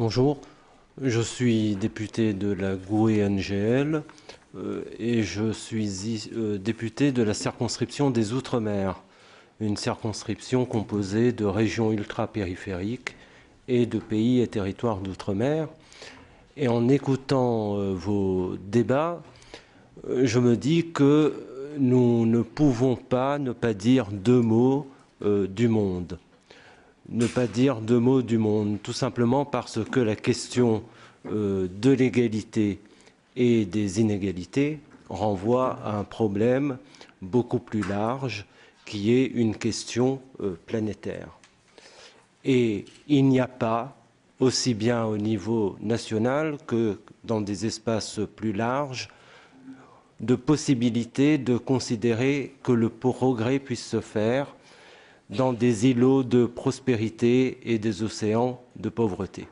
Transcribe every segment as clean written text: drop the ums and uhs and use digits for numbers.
Bonjour, je suis député de la GUE-NGL et je suis député de la circonscription des Outre-mer, une circonscription composée de régions ultra-périphériques et de pays et territoires d'outre-mer. Et en écoutant vos débats, je me dis que nous ne pouvons pas ne pas dire deux mots du monde. Ne pas dire deux mots du monde, tout simplement parce que la question de l'égalité et des inégalités renvoie à un problème beaucoup plus large qui est une question planétaire. Et il n'y a pas, aussi bien au niveau national que dans des espaces plus larges, de possibilité de considérer que le progrès puisse se faire dans des îlots de prospérité et des océans de pauvreté.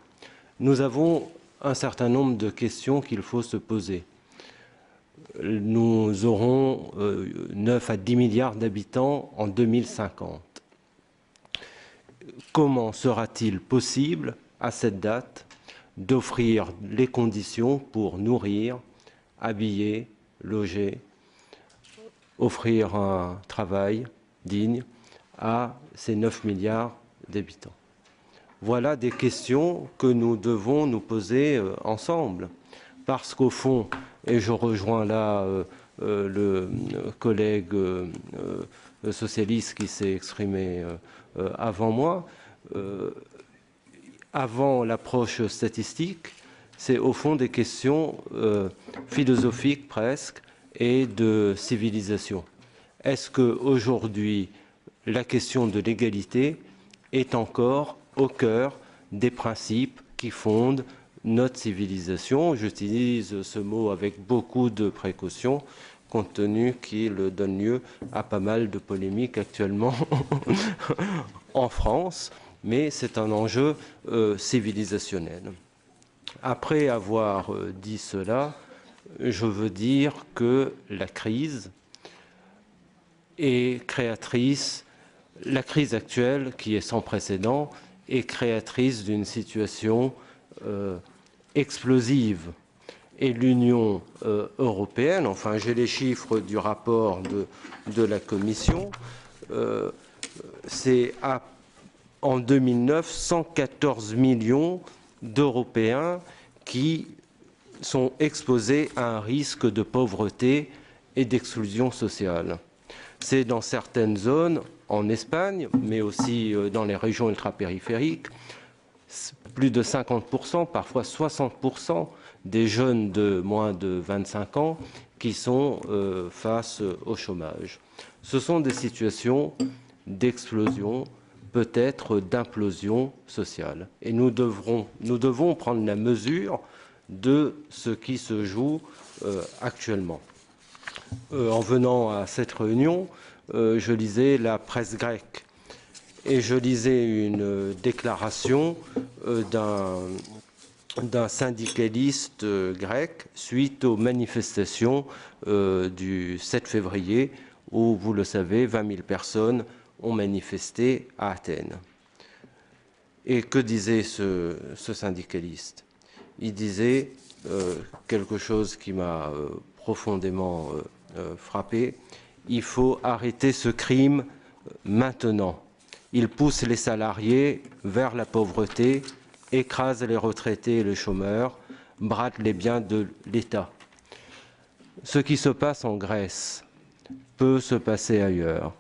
Nous avons un certain nombre de questions qu'il faut se poser. Nous aurons 9 à 10 milliards d'habitants en 2050. Comment sera-t-il possible, à cette date, d'offrir les conditions pour nourrir, habiller, loger, offrir un travail digne à ces 9 milliards d'habitants? Voilà des questions que nous devons nous poser ensemble. Parce qu'au fond, et je rejoins là le collègue socialiste qui s'est exprimé avant moi, avant l'approche statistique, c'est au fond des questions philosophiques presque et de civilisation. Est-ce qu'aujourd'hui, la question de l'égalité est encore au cœur des principes qui fondent notre civilisation? J'utilise ce mot avec beaucoup de précaution, compte tenu qu'il donne lieu à pas mal de polémiques actuellement en France, mais c'est un enjeu civilisationnel. Après avoir dit cela, je veux dire que la crise est créatrice, la crise actuelle, qui est sans précédent, est créatrice d'une situation explosive. Et l'Union européenne, enfin j'ai les chiffres du rapport de la Commission, c'est en 2009 114 millions d'Européens qui sont exposés à un risque de pauvreté et d'exclusion sociale. C'est dans certaines zones, en Espagne, mais aussi dans les régions ultrapériphériques, plus de 50%, parfois 60% des jeunes de moins de 25 ans qui sont face au chômage. Ce sont des situations d'explosion, peut-être d'implosion sociale. Et nous devons prendre la mesure de ce qui se joue actuellement. En venant à cette réunion, je lisais la presse grecque et je lisais une déclaration d'un syndicaliste grec suite aux manifestations du 7 février où, vous le savez, 20 000 personnes ont manifesté à Athènes. Et que disait ce syndicaliste? Il disait quelque chose qui m'a profondément frappé. Il faut arrêter ce crime maintenant. Il pousse les salariés vers la pauvreté, écrase les retraités et les chômeurs, brade les biens de l'État. Ce qui se passe en Grèce peut se passer ailleurs.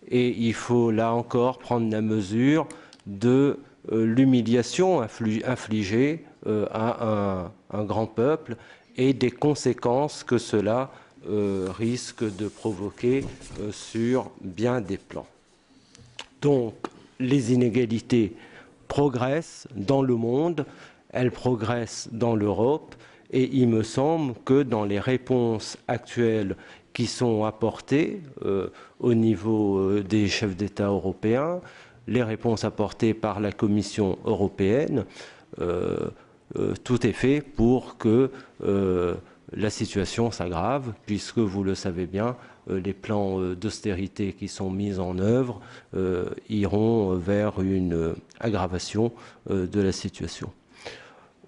Et il faut là encore prendre la mesure de l'humiliation infligée à un grand peuple et des conséquences que cela risque de provoquer sur bien des plans. Donc, les inégalités progressent dans le monde, elles progressent dans l'Europe, et il me semble que dans les réponses actuelles qui sont apportées au niveau des chefs d'État européens, les réponses apportées par la Commission européenne, tout est fait pour que la situation s'aggrave, puisque vous le savez bien, les plans d'austérité qui sont mis en œuvre iront vers une aggravation de la situation.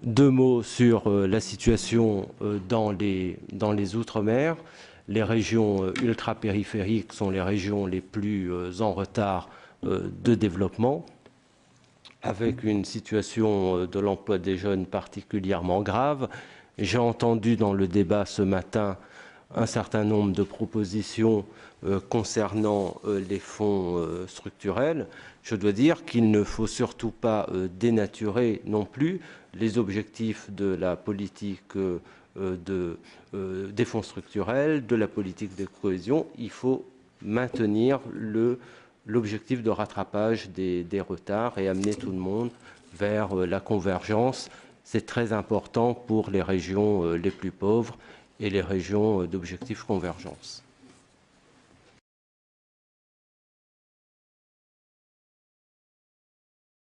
2 mots sur la situation dans les Outre-mer. Les régions ultra-périphériques sont les régions les plus en retard de développement, avec une situation de l'emploi des jeunes particulièrement grave. J'ai entendu dans le débat ce matin un certain nombre de propositions concernant les fonds structurels. Je dois dire qu'il ne faut surtout pas dénaturer non plus les objectifs de la politique des fonds structurels, de la politique de cohésion. Il faut maintenir l'objectif de rattrapage des retards et amener tout le monde vers la convergence. C'est très important pour les régions les plus pauvres et les régions d'objectifs convergence.